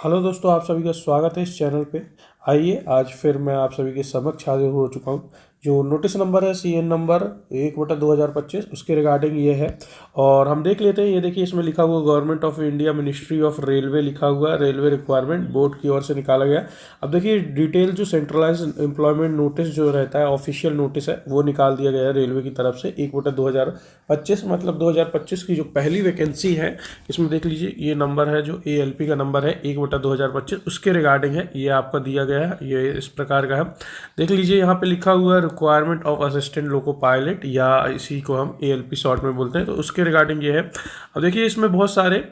Hello दोस्तों, आप सभी का स्वागत है इस चैनल पे। आइए आज फिर मैं आप सभी के समक्ष हाजिर हो चुका हूँ। जो नोटिस नंबर है CN नंबर 1/2025 उसके रिगार्डिंग ये है। और हम देख लेते हैं। ये देखिए, इसमें लिखा हुआ government of India ministry of railway लिखा हुआ है, रेलवे रिक्वायरमेंट बोर्ड की ओर से निकाला गया। अब देखिए डिटेल जो सेंट्रलाइज एम्प्लॉयमेंट नोटिस जो रहता है, ऑफिशियल नोटिस है, वो निकाल दिया गया है रेलवे की तरफ से 1/2025। मतलब 2025 की जो पहली वैकेंसी है, इसमें देख लीजिए ये नंबर है जो ALP का नंबर है 1/2025, उसके रिगार्डिंग है। ये आपका दिया गया है, ये इस प्रकार का है। देख लीजिए यहाँ पे लिखा हुआ है requirement of assistant loco pilot, या इसी को हम ALP शॉर्ट में बोलते हैं। तो उसके रिगार्डिंग ये है। अब देखिए इसमें बहुत सारे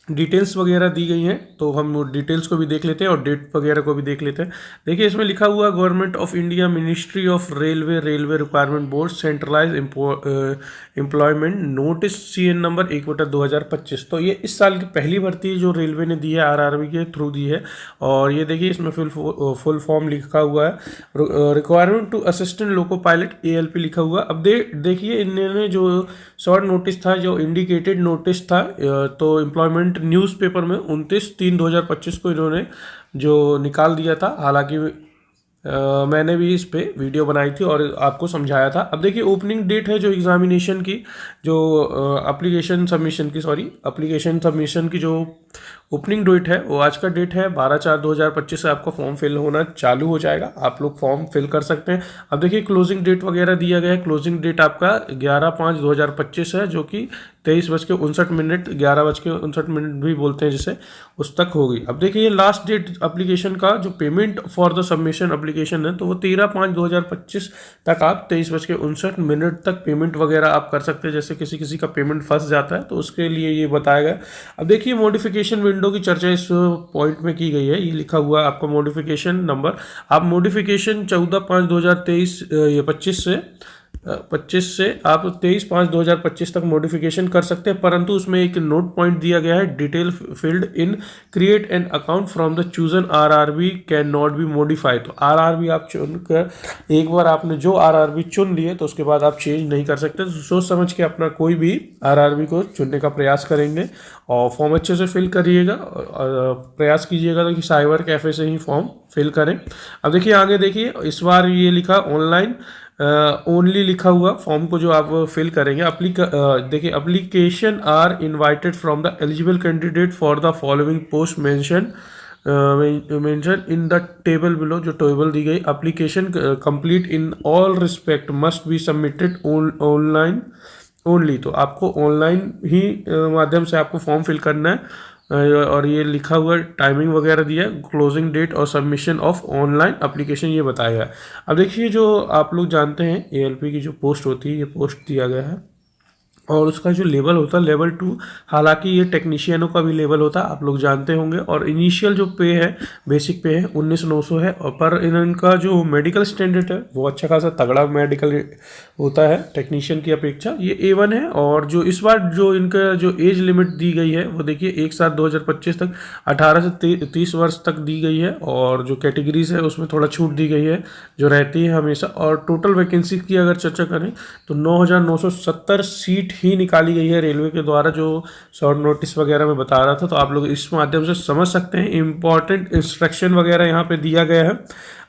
डिटेल्स वगैरह दी गई हैं, तो हम डिटेल्स को भी देख लेते हैं और डेट वगैरह को भी देख लेते हैं। देखिए इसमें लिखा हुआ government of India ministry of railway railway requirement board centralize employment notice CN number 1/2025। तो ये इस साल की पहली भर्ती जो रेलवे ने दी है, RRB के थ्रू दी है। और ये देखिए इसमें फुल फॉर्म लिखा हुआ है, requirement to assistant loco pilot ALP लिखा हुआ। अब देखिए इन्होंने जो शॉर्ट नोटिस था, जो इंडिकेटेड नोटिस था, तो एम्प्लॉयमेंट न्यूज़पेपर में 29/3/2025 को इन्होंने जो निकाल दिया था। हालांकि मैंने भी इस पे वीडियो बनाई थी और आपको समझाया था। अब देखिए ओपनिंग डेट है जो एग्जामिनेशन की, जो एप्लीकेशन सबमिशन की जो ओपनिंग डेट है, वो आज का डेट है 12/4/2025 से आपका फॉर्म फिल होना चालू हो जाएगा। आप लोग फॉर्म फिल कर सकते हैं। अब देखिए क्लोजिंग डेट वगैरह दिया गया है। क्लोजिंग डेट आपका 11/5/2025 है, जो कि 23:59, 11:59 भी बोलते हैं जिसे, उस तक होगी। अब देखिए लास्ट डेट एप्लीकेशन का जो payment for the submission application है, तो वो 13/5/2025 तक आप 23:59 तक पेमेंट वगैरह आप कर सकते हैं। जैसे किसी किसी का पेमेंट फंस जाता है तो उसके लिए ये बताया गया। अब देखिए मॉडिफिकेशन विंडो की चर्चा इस पॉइंट में की गई है। ये लिखा हुआ है आपका मॉडिफिकेशन नंबर। आप मॉडिफिकेशन 14/5/2023 ये 25 से आप 23/5/2025 तक मॉडिफिकेशन कर सकते हैं। परंतु उसमें एक नोट पॉइंट दिया गया है, detail field in create an account from the chosen RRB can not be modified. तो RRB आप चुनकर, एक बार आपने जो RRB चुन लिए तो उसके बाद आप चेंज नहीं कर सकते। तो सोच समझ के अपना कोई भी RRB को चुनने का प्रयास करेंगे और फॉर्म अच्छे से फिल करिएगा। प्रयास कीजिएगा कि साइबर कैफे से ही फॉर्म फिल करें। अब देखिए आगे देखिए, इस बार ये लिखा ऑनलाइन ओनली लिखा हुआ फॉर्म को जो आप फिल करेंगे। देखिए application are invited from the eligible candidate for the following post mention in the table below. जो टेबल दी गई, application complete in all respect must be submitted online only. तो आपको ऑनलाइन ही माध्यम से आपको फॉर्म फिल करना है। और ये लिखा हुआ टाइमिंग वगैरह दिया है, क्लोजिंग डेट और सबमिशन ऑफ ऑनलाइन एप्लीकेशन ये बताया गया है। अब देखिए जो आप लोग जानते हैं ALP की जो पोस्ट होती है, ये पोस्ट दिया गया है और उसका जो लेवल होता है लेवल 2। हालांकि ये टेक्नीशियनों का भी लेवल होता है, आप लोग जानते होंगे। और इनिशियल जो पे है, बेसिक पे है 19,900 है। और पर इनका जो मेडिकल स्टैंडर्ड है वो अच्छा खासा तगड़ा मेडिकल होता है टेक्नीशियन की अपेक्षा। ये A1 है। और जो इस बार जो इनका जो एज लिमिट दी गई है, वो देखिए 1/7/2025 तक 18 से 30 वर्ष तक दी गई है। और जो कैटेगरीज है उसमें थोड़ा छूट दी गई है जो रहती है हमेशा। और टोटल वैकेंसी की अगर चर्चा करें तो 9,970 सीट ही निकाली गई है रेलवे के द्वारा, जो शॉर्ट नोटिस वगैरह में बता रहा था। तो आप लोग इस माध्यम से समझ सकते हैं। इंपॉर्टेंट इंस्ट्रक्शन वगैरह यहाँ पे दिया गया है।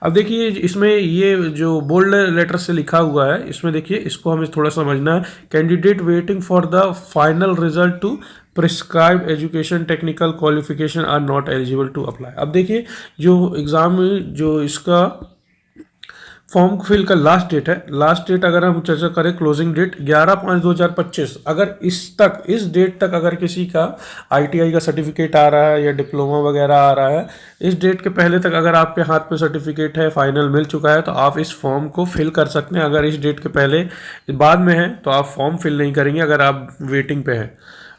अब देखिए इसमें ये जो बोल्ड लेटर से लिखा हुआ है, इसमें देखिए इसको हमें थोड़ा समझना है। Candidate waiting for the final result to prescribe education technical qualification are not eligible to apply. अब देखिए जो एग्ज़ाम में जो इसका फॉर्म फिल का लास्ट डेट है, लास्ट डेट अगर हम चर्चा करें, क्लोजिंग डेट 11/5/2025। अगर इस डेट तक अगर किसी का ITI का सर्टिफिकेट आ रहा है या डिप्लोमा वगैरह आ रहा है, इस डेट के पहले तक अगर आपके हाथ में सर्टिफिकेट है, फाइनल मिल चुका है, तो आप इस फॉर्म को फिल कर सकते हैं। अगर इस डेट के पहले बाद में है तो आप फॉर्म फिल नहीं करेंगे, अगर आप वेटिंग पे हैं,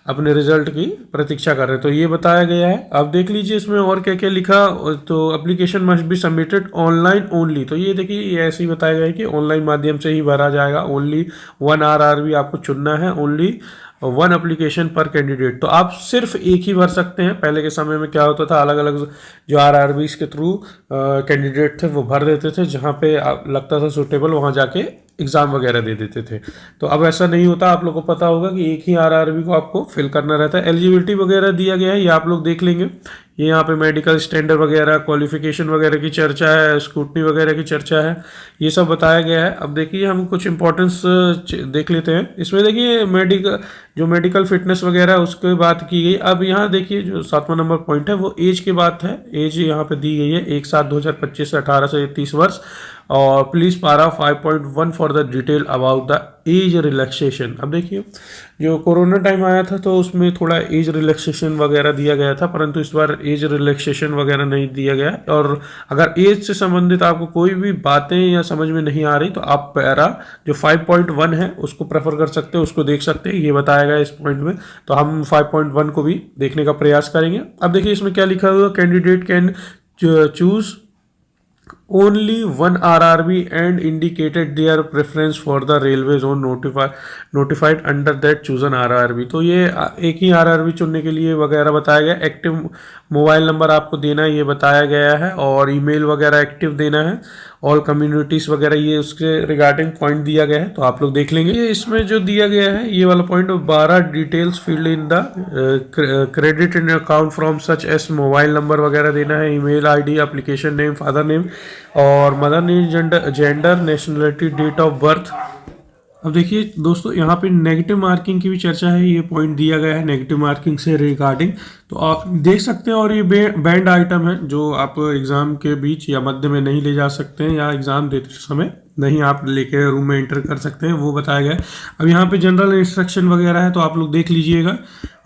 अपने रिजल्ट की प्रतीक्षा कर रहे हैं। तो ये बताया गया है। अब देख लीजिए इसमें और क्या क्या लिखा। तो application must be submitted online only. तो ये देखिए ये ऐसे ही बताया गया है कि ऑनलाइन माध्यम से ही भरा जाएगा। ओनली 1 RRB आपको चुनना है, ओनली 1 एप्लीकेशन पर कैंडिडेट। तो आप सिर्फ एक ही भर सकते हैं। पहले के समय में क्या होता था, अलग अलग जो RRBs के थ्रू कैंडिडेट थे वो भर देते थे, जहाँ पे लगता था सुटेबल वहाँ जाके एग्ज़ाम वगैरह दे देते थे। तो अब ऐसा नहीं होता। आप लोग को पता होगा कि एक ही RRB को आपको फिल करना रहता है। एलिजिबिलिटी वगैरह दिया गया है, ये आप लोग देख लेंगे। ये यहाँ पे मेडिकल स्टैंडर्ड वगैरह, क्वालिफिकेशन वगैरह की चर्चा है, स्क्रूटनी वगैरह की चर्चा है, ये सब बताया गया है। अब देखिए हम कुछ इंपॉर्टेंस देख लेते हैं। इसमें देखिए मेडिकल फिटनेस वगैरह उसकी बात की गई। अब यहाँ देखिए जो 7वां नंबर पॉइंट है वो एज की बात है। एज यहाँ पे दी गई है 1/7/2025 से 18 से 30 वर्ष। और प्लीज पारा 5.1 for the detail about the age relaxation. अब देखिए जो कोरोना टाइम आया था तो उसमें थोड़ा एज रिलैक्सेशन वगैरह दिया गया था, परंतु इस बार एज रिलैक्सेशन वगैरह नहीं दिया गया। और अगर एज से संबंधित आपको कोई भी बातें या समझ में नहीं आ रही तो आप पैरा जो 5.1 है उसको प्रेफर कर सकते हैं, उसको देख सकते हैं, ये बताया गया इस पॉइंट में। तो हम 5.1 को भी देखने का प्रयास करेंगे। अब देखिए इसमें क्या लिखा हुआ, candidate can choose only one RRB and indicated their preference for the railway zone notified under that chosen RRB। तो ये एक ही RRB चुनने के लिए वगैरह बताया गया। एक्टिव मोबाइल नंबर आपको देना है ये बताया गया है, और ईमेल वगैरह एक्टिव देना है। ऑल कम्युनिटीज वगैरह ये उसके रिगार्डिंग पॉइंट दिया गया है, तो आप लोग देख लेंगे। ये इसमें जो दिया गया है ये वाला point 12 details field in the credit in account from such S mobile number वगैरह देना है, email ID, application name, father name और mother name, gender, nationality, date of birth. अब देखिए दोस्तों यहाँ पे नेगेटिव मार्किंग की भी चर्चा है, ये पॉइंट दिया गया है नेगेटिव मार्किंग से रिगार्डिंग, तो आप देख सकते हैं। और ये बैंड आइटम है जो आप एग्ज़ाम के बीच या मध्य में नहीं ले जा सकते हैं, या एग्ज़ाम देते समय नहीं आप लेके रूम में एंटर कर सकते हैं, वो बताया गया है। अब यहाँ पे जनरल इंस्ट्रक्शन वगैरह है तो आप लोग देख लीजिएगा,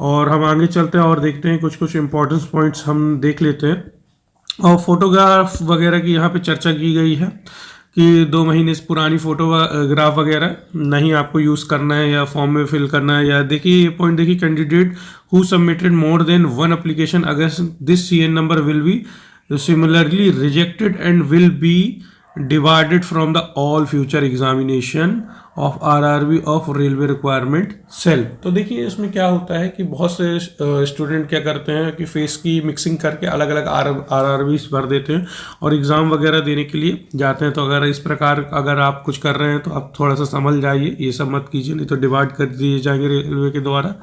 और हम आगे चलते हैं और देखते हैं कुछ इंपॉर्टेंट पॉइंट्स हम देख लेते हैं। और फोटोग्राफ वगैरह की यहाँ पे चर्चा की गई है कि 2 महीने से पुरानी फोटोग्राफ वगैरह नहीं आपको यूज़ करना है या फॉर्म में फिल करना है। या देखिए ये पॉइंट देखिए, candidate who submitted more than 1 application against this CN number will be similarly rejected and will be divided from the all future examination of RRB of railway requirement cell. तो देखिए इसमें क्या होता है कि बहुत से स्टूडेंट क्या करते हैं कि फेस की मिक्सिंग करके अलग अलग RRBs भर देते हैं और एग्ज़ाम वगैरह देने के लिए जाते हैं। तो अगर इस प्रकार अगर आप कुछ कर रहे हैं तो आप थोड़ा सा समझ जाइए, ये सब मत कीजिए, नहीं तो डिवाइड कर दिए जाएंगे रेलवे के द्वारा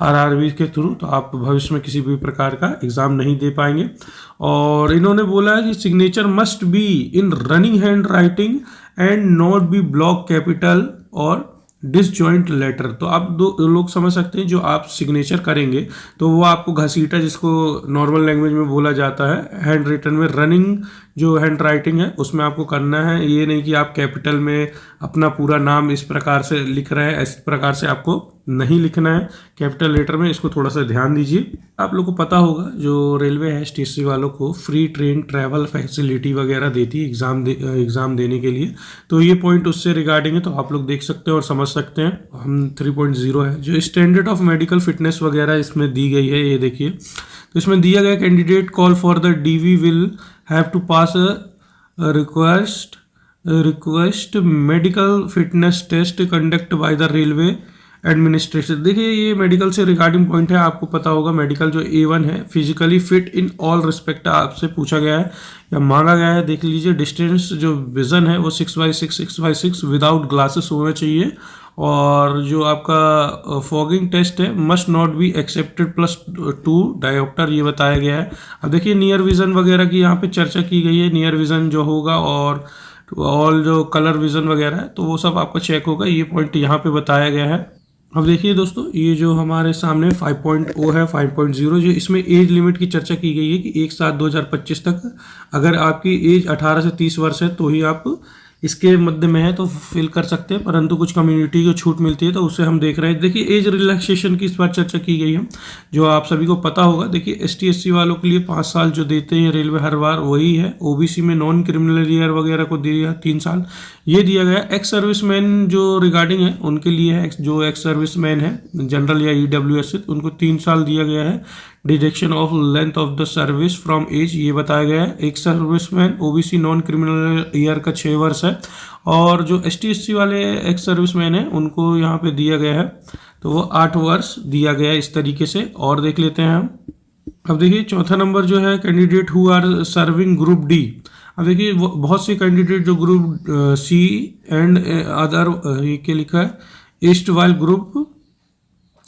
RRB के थ्रू, तो आप भविष्य में किसी भी प्रकार का एग्ज़ाम नहीं दे पाएंगे। और इन्होंने बोला है कि signature must be in running hand writing and not be block capital और डिसजॉइंट लेटर। तो आप दो लोग समझ सकते हैं, जो आप सिग्नेचर करेंगे तो वो आपको घसीटा, जिसको नॉर्मल लैंग्वेज में बोला जाता है, हैंड रिटन में रनिंग जो हैंड राइटिंग है उसमें आपको करना है। ये नहीं कि आप कैपिटल में अपना पूरा नाम इस प्रकार से लिख रहे हैं, इस प्रकार से आपको नहीं लिखना है कैपिटल लेटर में, इसको थोड़ा सा ध्यान दीजिए। आप लोग को पता होगा जो रेलवे है STC वालों को फ्री ट्रेन ट्रैवल फैसिलिटी वगैरह देती है एग्ज़ाम देने के लिए, तो ये पॉइंट उससे रिगार्डिंग है, तो आप लोग देख सकते हैं और समझ सकते हैं। हम 3.0 है जो स्टैंडर्ड ऑफ मेडिकल फिटनेस वगैरह इसमें दी गई है, ये देखिए। तो इसमें दिया गया candidate call for the DV will have to pass a request medical fitness test conduct by the railway administration. देखिए ये मेडिकल से रिगार्डिंग पॉइंट है, आपको पता होगा मेडिकल जो A1 है, physically fit in all respect आपसे पूछा गया है या मांगा गया है। देख लीजिए डिस्टेंस जो विजन है वो 6x6 विदाउट ग्लासेस होना चाहिए। और जो आपका फॉगिंग टेस्ट है must not be accepted +2 dioptre, ये बताया गया है। अब देखिए नियर विजन वगैरह की यहाँ पे चर्चा की गई है, नियर विजन जो होगा और ऑल जो कलर विजन वगैरह है तो वो सब आपको चेक होगा, ये पॉइंट यहाँ पे बताया गया है। अब देखिए दोस्तों ये जो हमारे सामने 5.0 है 5.0, जो इसमें एज लिमिट की चर्चा की गई है कि 1/7/2025 तक अगर आपकी एज 18 से 30 वर्ष है तो ही आप इसके मध्य में है तो फिल कर सकते हैं, परंतु कुछ कम्युनिटी को छूट मिलती है तो उसे हम देख रहे हैं। देखिए एज रिलैक्सेशन की इस बार चर्चा की गई है, जो आप सभी को पता होगा। देखिए ST SC वालों के लिए 5 साल जो देते हैं रेलवे हर बार वही है। OBC में नॉन क्रिमिनल ईयर वगैरह को दिया 3 साल ये दिया गया। एक्स सर्विसमैन जो रिगार्डिंग है उनके लिए है, जो एक्स सर्विसमैन है जनरल या EWS उनको 3 साल दिया गया है। Deduction of length of the service from age ये बताया गया है। एक serviceman OBC non criminal year का 6 वर्ष है, और जो ST SC वाले एक्स सर्विसमैन है उनको यहाँ पे दिया गया है तो वो 8 वर्ष दिया गया है इस तरीके से। और देख लेते हैं हम। अब देखिए चौथा नंबर जो है candidate who are serving group D। अब देखिए बहुत से कैंडिडेट जो ग्रुप C एंड अदर ये क्या लिखा है erstwhile group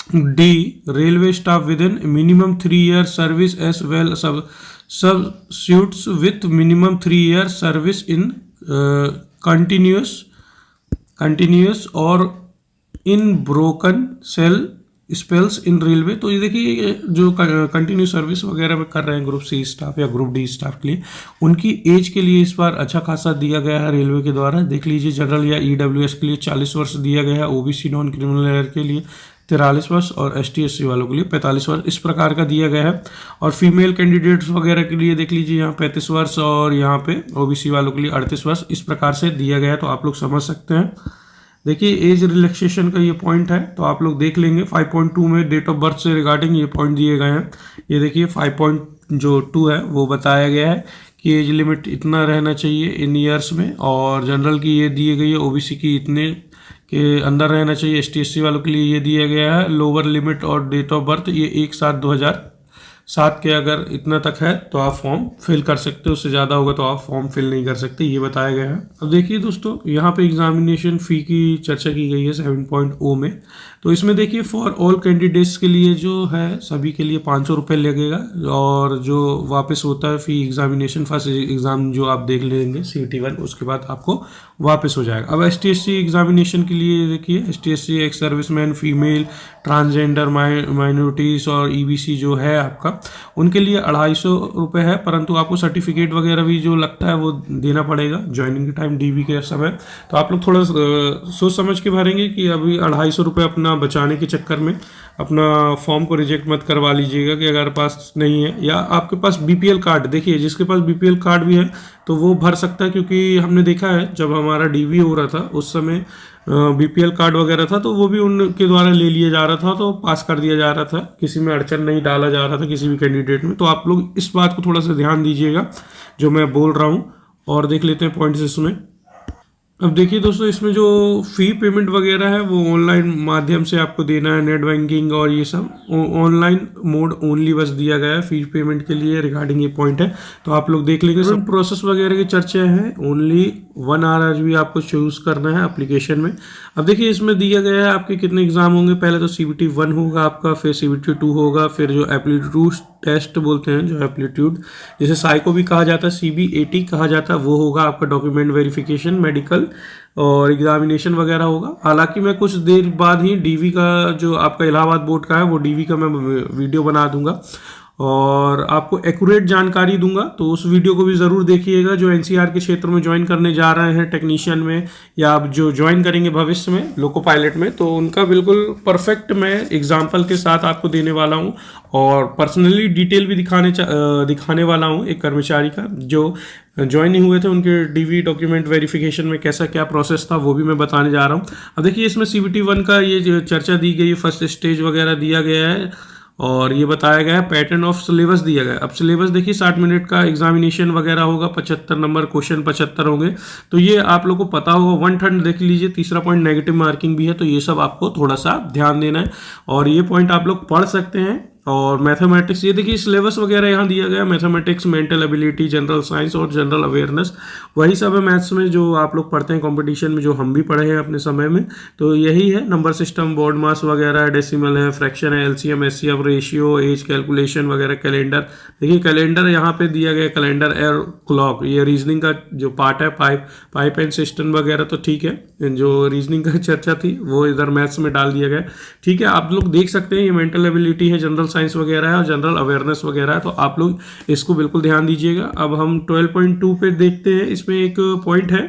D railway staff within minimum 3 year service as well substitutes with minimum 3 year service in continuous or in broken sell spells in railway. तो ये देखिए जो continue service वगैरह में कर रहे हैं ग्रुप सी स्टाफ या ग्रुप डी स्टाफ के लिए, उनकी एज के लिए इस बार अच्छा खासा दिया गया है रेलवे के द्वारा। देख लीजिए जनरल या ईडब्ल्यूएस के लिए 40 वर्ष दिया गया है, ओबीसी नॉन क्रिमिनल के लिए 43 वर्ष और एसटी एससी वालों के लिए 45 वर्ष इस प्रकार का दिया गया है। और फीमेल कैंडिडेट्स वगैरह के लिए देख लीजिए यहाँ 35 वर्ष और यहाँ पे ओबीसी वालों के लिए 38 वर्ष इस प्रकार से दिया गया है। तो आप लोग समझ सकते हैं। देखिए एज रिलैक्सेशन का ये पॉइंट है, तो आप लोग देख लेंगे 5.2 में डेट ऑफ बर्थ से रिगार्डिंग ये पॉइंट दिए गए हैं। ये देखिए 5.2 है वो बताया गया है कि एज लिमिट इतना रहना चाहिए इन ईयर्स में, और जनरल की ये दी गई है, ओबीसी की इतने के अंदर रहना चाहिए, एसटी एससी वालों के लिए ये दिया गया है। लोअर लिमिट और डेट ऑफ बर्थ ये 1/7/2007 के अगर इतना तक है तो आप फॉर्म फिल कर सकते हो, उससे ज़्यादा होगा तो आप फॉर्म फिल नहीं कर सकते, ये बताया गया है। अब देखिए दोस्तों यहाँ पे एग्जामिनेशन फ़ी की चर्चा की गई है 7.0 में। तो इसमें देखिए फॉर ऑल कैंडिडेट्स के लिए जो है सभी के लिए 500 रुपये लगेगा, और जो वापस होता है फ़ी एग्जामिनेशन फर्स्ट एग्ज़ाम जो आप देख लेंगे CET 1 उसके बाद आपको वापस हो जाएगा। अब ST SC एग्जामिनेशन के लिए देखिए ST SC ex serviceman, female, transgender, minorities और EBC जो है आपका, उनके लिए 250 रुपये है, परंतु आपको सर्टिफिकेट वगैरह भी जो लगता है वो देना पड़ेगा ज्वाइनिंग के टाइम DV के समय। तो आप लोग थोड़ा सोच समझ के भरेंगे कि अभी 250 रुपये अपना बचाने के चक्कर में अपना फॉर्म को रिजेक्ट मत करवा लीजिएगा कि अगर पास नहीं है, या आपके पास BPL कार्ड, देखिए जिसके पास BPL कार्ड भी है तो वो भर सकता है, क्योंकि हमने देखा है जब हमारा DV हो रहा था उस समय BPL कार्ड वगैरह था तो वो भी उनके द्वारा ले लिया जा रहा था, तो पास कर दिया जा रहा था, किसी में अड़चन नहीं डाला जा रहा था किसी भी कैंडिडेट में। तो आप लोग इस बात को थोड़ा सा ध्यान दीजिएगा जो मैं बोल रहा हूँ। और देख लेते हैं पॉइंट्स इसमें। अब देखिए दोस्तों इसमें जो फ़ी पेमेंट वगैरह है वो ऑनलाइन माध्यम से आपको देना है, नेट बैंकिंग और ये सब ऑनलाइन मोड ओनली बस दिया गया है फ़ी पेमेंट के लिए, रिगार्डिंग ये पॉइंट है। तो आप लोग देख लेंगे सब प्रोसेस वगैरह की चर्चा है। ओनली 1 hour भी आपको चूज़ करना है एप्लीकेशन में। अब देखिए इसमें दिया गया है आपके कितने एग्जाम होंगे। पहले तो CBT 1 होगा आपका, फिर CBT 2 होगा, फिर जो एप्टीट्यूड टेस्ट बोलते हैं, जो एप्टीट्यूड जिसे साइको भी कहा जाता है, CBAT कहा जाता है, वो होगा आपका डॉक्यूमेंट वेरिफिकेशन, मेडिकल और एग्जामिनेशन वगैरह होगा। हालांकि मैं कुछ देर बाद ही DV का जो आपका इलाहाबाद बोर्ड का है वो DV का मैं वीडियो बना दूंगा और आपको एक्यूरेट जानकारी दूंगा, तो उस वीडियो को भी ज़रूर देखिएगा। जो NCR के क्षेत्र में ज्वाइन करने जा रहे हैं टेक्नीशियन में, या आप जो ज्वाइन करेंगे भविष्य में लोको पायलट में, तो उनका बिल्कुल परफेक्ट मैं एग्जाम्पल के साथ आपको देने वाला हूं, और पर्सनली डिटेल भी दिखाने वाला हूं एक कर्मचारी का जो ज्वाइन नहीं हुए थे, उनके DV डॉक्यूमेंट वेरिफिकेशन में कैसा क्या प्रोसेस था वो भी मैं बताने जा रहा हूँ। अब देखिए इसमें CBT 1 का ये चर्चा दी गई है, फर्स्ट स्टेज वगैरह दिया गया है, और ये बताया गया है पैटर्न ऑफ सिलेबस दिया गया है। अब सिलेबस देखिए 60 मिनट का एग्जामिनेशन वगैरह होगा, 75 नंबर क्वेश्चन 75 होंगे, तो ये आप लोग को पता होगा। 1/3 देख लीजिए, तीसरा पॉइंट नेगेटिव मार्किंग भी है, तो ये सब आपको थोड़ा सा ध्यान देना है, और ये पॉइंट आप लोग पढ़ सकते हैं। और मैथमेटिक्स ये देखिए सिलेबस वगैरह यहाँ दिया गया, mathematics, mental ability, general science और जनरल अवेयरनेस, वही सब है मैथ्स में जो आप लोग पढ़ते हैं कंपटीशन में, जो हम भी पढ़े हैं अपने समय में। तो यही है, नंबर सिस्टम, बोर्ड मास वगैरह, डेसिमल है, फ्रैक्शन है, LCM SCF, ratio, as calculation वगैरह, कैलेंडर। देखिए कैलेंडर यहाँ पे दिया गया, कैलेंडर एयर क्लॉक, ये रीजनिंग का जो पार्ट है, पाइप एंड सिस्टम वगैरह, तो ठीक है, जो रीजनिंग का चर्चा थी वो इधर मैथ्स में डाल दिया गया। ठीक है, आप लोग देख सकते हैं, ये मेंटल एबिलिटी है, जनरल साइंस वगैरह है और जनरल अवेयरनेस वगैरह है, तो आप लोग इसको बिल्कुल ध्यान दीजिएगा। अब हम 12.2 पे देखते हैं, इसमें एक पॉइंट है,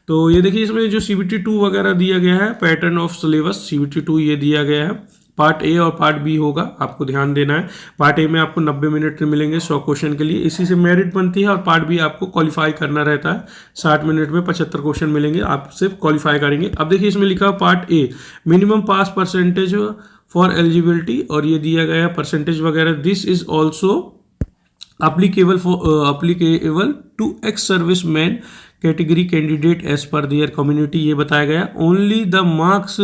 तो ये देखिए इसमें जो CBT 2 वगैरह दिया गया है, पैटर्न ऑफ सिलेबस CBT 2 ये दिया गया है। पार्ट A और पार्ट B होगा, आपको ध्यान देना है। पार्ट A में आपको 90 मिनट मिलेंगे 100 क्वेश्चन के लिए, इसी से मेरिट बनती है, और पार्ट B आपको क्वालिफाई करना रहता है, 60 मिनट में 75 क्वेश्चन मिलेंगे, आप सिर्फ क्वालिफाई करेंगे। अब देखिए इसमें लिखा part A minimum pass percentage for eligibility, और ये दिया गया है परसेंटेज वगैरह। This is also applicable to ex service man category candidate as per their community, ये बताया गया। Only the marks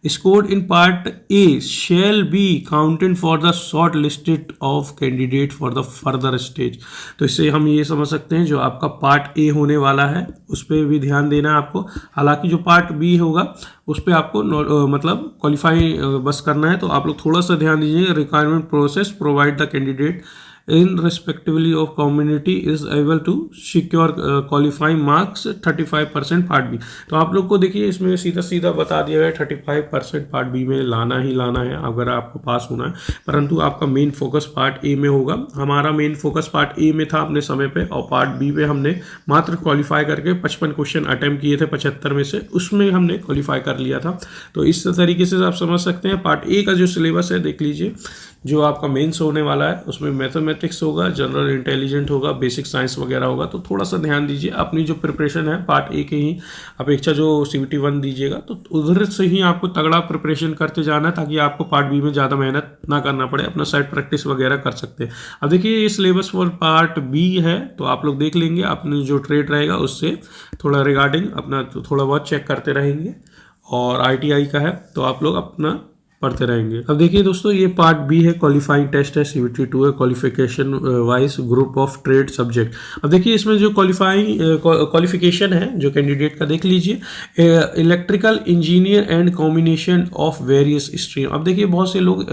scored in part A shall be counted for the shortlisted of candidate for the further stage. तो इससे हम ये समझ सकते हैं जो आपका पार्ट ए होने वाला है उस पर भी ध्यान देना है आपको। हालांकि जो पार्ट बी होगा उस पर आपको मतलब क्वालिफाई बस करना है, तो आप लोग थोड़ा सा ध्यान दीजिए। Requirement process provide the candidate in respectively of community is able to secure qualifying marks 35% part B. तो आप लोग को देखिए इसमें सीधा सीधा बता दिया गया 35% पार्ट बी में लाना ही लाना है अगर आपको पास होना है, परंतु आपका मेन फोकस पार्ट ए में होगा। हमारा मेन फोकस पार्ट ए में था अपने समय पे, और पार्ट बी में हमने मात्र क्वालिफाई करके 55 क्वेश्चन अटेम्प्ट किए थे 75 में से, उसमें हमने क्वालिफाई कर लिया था। तो इस तरीके से आप समझ सकते हैं। पार्ट ए का जो सिलेबस है देख लीजिए, जो आपका मेंस होने वाला है उसमें मैथमेटिक्स होगा, जनरल इंटेलिजेंट होगा, बेसिक साइंस वगैरह होगा। तो थोड़ा सा ध्यान दीजिए। अपनी जो प्रिपरेशन है पार्ट ए के ही अपेक्षा जो CBT 1 दीजिएगा तो उधर से ही आपको तगड़ा प्रिपरेशन करते जाना है, ताकि आपको पार्ट बी में ज़्यादा मेहनत ना करना पड़े, अपना साइड प्रैक्टिस वगैरह कर सकते हैं। अब देखिए ये सिलेबस फॉर पार्ट बी है, तो आप लोग देख लेंगे। अपने जो ट्रेड रहेगा उससे थोड़ा रिगार्डिंग अपना थोड़ा बहुत चेक करते रहेंगे, और ITI का है तो आप लोग अपना पढ़ते रहेंगे। अब देखिए दोस्तों ये पार्ट बी है, क्वालिफाइंग टेस्ट है, CBT 2 है, qualification wise group of trade subject. अब देखिए इसमें जो क्वालिफिकेशन है जो कैंडिडेट का देख लीजिए, electrical engineer and combination of various stream. अब देखिए बहुत से लोग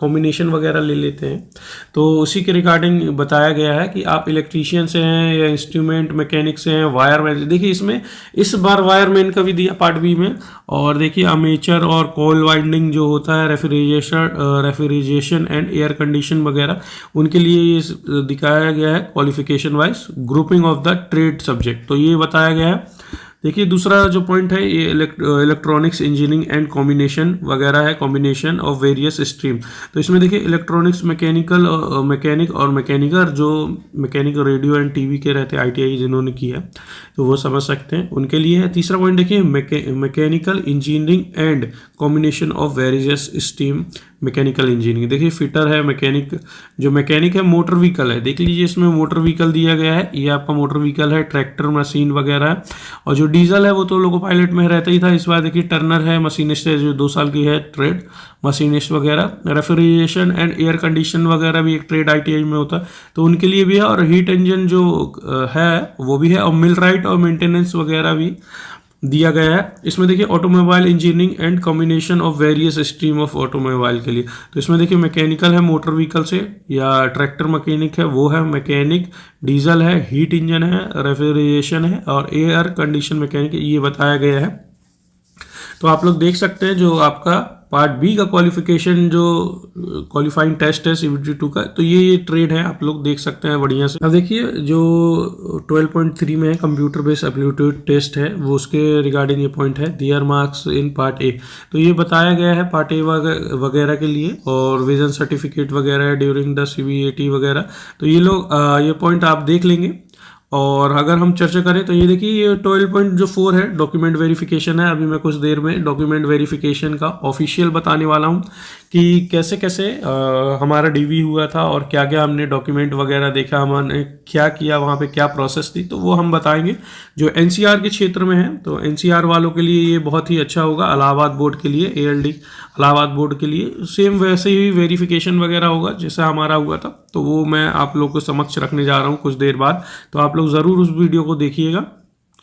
कॉम्बिनेशन वगैरह ले लेते हैं, तो उसी के रिगार्डिंग बताया गया है कि आप इलेक्ट्रीशियन से हैं या इंस्ट्रूमेंट मैकेनिक से हैं, वायरमैन। देखिए इसमें इस बार वायरमैन का भी दिया पार्ट बी में, और देखिए अमेचर और कोल वाइंडिंग जो होता है, रेफ्रिजरेशन एंड एयर कंडीशन वगैरह, उनके लिए ये दिखाया गया है qualification wise grouping of the trade subject. तो ये बताया गया है। देखिए दूसरा जो पॉइंट है ये इलेक्ट्रॉनिक्स इंजीनियरिंग एंड कॉम्बिनेशन वगैरह है, कॉम्बिनेशन ऑफ वेरियस स्ट्रीम। तो इसमें देखिए इलेक्ट्रॉनिक्स मैकेनिक और मैकेनिकर, जो मैकेनिक रेडियो एंड टीवी के रहते हैं ITI जिन्होंने की है तो वो समझ सकते हैं, उनके लिए है। तीसरा पॉइंट देखिए mechanical engineering and combination of various stream mechanical engineering. देखिए फिटर है, मैकेनिक जो मैकेनिक है, मोटर व्हीकल है, देख लीजिए इसमें मोटर व्हीकल दिया गया है, ये आपका मोटर व्हीकल है, ट्रैक्टर मशीन वगैरह है। और जो डीजल है वो तो लोको पायलट में रहता ही था, इस बार देखिए टर्नर है, मशीनिस्ट है जो 2 साल की है ट्रेड मशीनिस्ट वगैरह। रेफ्रिजरेशन एंड एयर कंडीशन वगैरह भी एक ट्रेड ITI में होता है, तो उनके लिए भी है। और हीट इंजन जो है वो भी है, और मिल राइट और मेंटेनेंस वगैरह भी दिया गया है। इसमें देखिए automobile engineering and combination of various stream of automobile के लिए, तो इसमें देखिए मैकेनिकल है मोटर व्हीकल से, या ट्रैक्टर मैकेनिक है वो है मैकेनिक, डीजल है, हीट इंजन है, रेफ्रिजरेशन है, और एयर कंडीशन मैकेनिक, ये बताया गया है। तो आप लोग देख सकते हैं जो आपका पार्ट बी का क्वालिफिकेशन जो क्वालिफाइंग टेस्ट है CBT 2 का, तो ये ट्रेड है, आप लोग देख सकते हैं बढ़िया से। अब देखिए जो 12.3 में है कंप्यूटर बेस्ड एप्टीट्यूड टेस्ट है, वो उसके रिगार्डिंग ये पॉइंट है, दियर मार्क्स इन पार्ट ए। तो ये बताया गया है पार्ट ए वगैरह के लिए, और विजन सर्टिफिकेट वगैरह ड्यूरिंग द CBAT वगैरह। तो ये लोग ये पॉइंट आप देख लेंगे। और अगर हम चर्चा करें तो ये देखिए ये 12.4 है, डॉक्यूमेंट वेरिफिकेशन है। अभी मैं कुछ देर में डॉक्यूमेंट वेरिफिकेशन का ऑफिशियल बताने वाला हूँ कि कैसे कैसे हमारा DV हुआ था, और क्या क्या हमने डॉक्यूमेंट वगैरह देखा, हमने क्या किया वहाँ पे, क्या प्रोसेस थी, तो वो हम बताएंगे। जो NCR के क्षेत्र में है तो NCR वालों के लिए ये बहुत ही अच्छा होगा, इलाहाबाद बोर्ड के लिए, ALD इलाहाबाद बोर्ड के लिए सेम वैसे ही वेरिफिकेशन वगैरह होगा जैसा हमारा हुआ था। तो वो मैं आप लोग को समक्ष रखने जा रहा हूँ कुछ देर बाद, तो आप लोग ज़रूर उस वीडियो को देखिएगा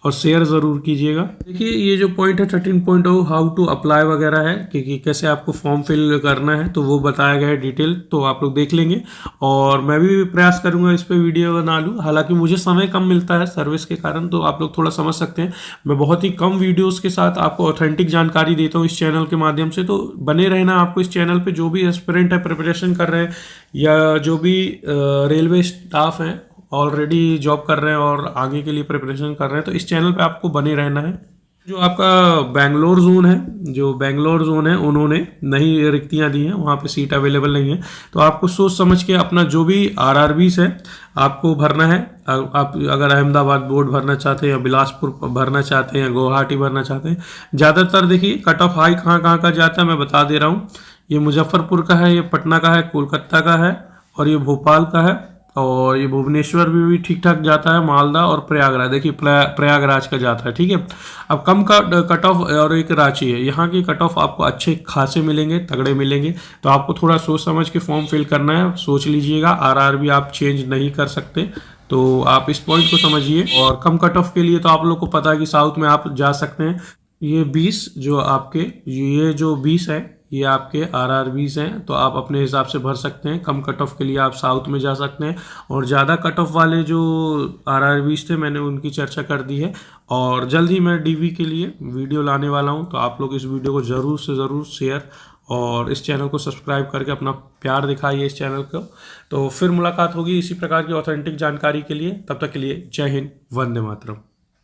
और शेयर ज़रूर कीजिएगा। देखिए ये जो पॉइंट है 13.0 हाउ टू अप्लाई वगैरह है कि कैसे आपको फॉर्म फिल करना है, तो वो बताया गया है डिटेल, तो आप लोग देख लेंगे। और मैं भी प्रयास करूंगा इस पे वीडियो बना लूँ, हालांकि मुझे समय कम मिलता है सर्विस के कारण, तो आप लोग थोड़ा समझ सकते हैं। मैं बहुत ही कम वीडियोज़ के साथ आपको ऑथेंटिक जानकारी देता हूँ इस चैनल के माध्यम से, तो बने रहना आपको इस चैनल पर। जो भी एस्पिरेंट है, प्रिपरेशन कर रहे हैं, या जो भी रेलवे स्टाफ हैं ऑलरेडी जॉब कर रहे हैं और आगे के लिए प्रिपरेशन कर रहे हैं, तो इस चैनल पे आपको बने रहना है। जो आपका बेंगलोर जोन है, उन्होंने नई रिक्तियां दी हैं, वहाँ पे सीट अवेलेबल नहीं है, तो आपको सोच समझ के अपना जो भी RRBs है आपको भरना है। आप अगर अहमदाबाद बोर्ड भरना चाहते हैं, या बिलासपुर भरना चाहते हैं, गुवाहाटी भरना चाहते हैं, ज़्यादातर देखिए कट ऑफ हाई कहाँ का जाता है मैं बता दे रहा हूँ। ये मुजफ्फरपुर का है, ये पटना का है, कोलकाता का है, और ये भोपाल का है, और ये भुवनेश्वर भी ठीक ठाक जाता है, मालदा और प्रयागराज, देखिए प्रयागराज का जाता है, ठीक है। अब कम का कट ऑफ और एक रांची है, यहाँ की कट ऑफ आपको अच्छे खासे मिलेंगे, तगड़े मिलेंगे, तो आपको थोड़ा सोच समझ के फॉर्म फिल करना है, सोच लीजिएगा। आरआर भी आप चेंज नहीं कर सकते, तो आप इस पॉइंट को समझिए। और कम कट ऑफ के लिए तो आप लोग को पता है कि साउथ में आप जा सकते हैं। ये 20 जो आपके, ये जो 20 है ये आपके आरआर 20 हैं, तो आप अपने हिसाब से भर सकते हैं। कम कट ऑफ के लिए आप साउथ में जा सकते हैं, और ज़्यादा कट ऑफ वाले जो आरआर 20 थे मैंने उनकी चर्चा कर दी है। और जल्द ही मैं डीवी के लिए वीडियो लाने वाला हूं, तो आप लोग इस वीडियो को ज़रूर से ज़रूर शेयर और इस चैनल को सब्सक्राइब करके अपना प्यार दिखाइए इस चैनल को। तो फिर मुलाकात होगी इसी प्रकार की ऑथेंटिक जानकारी के लिए, तब तक के लिए जय हिंद, वंदे मातरम।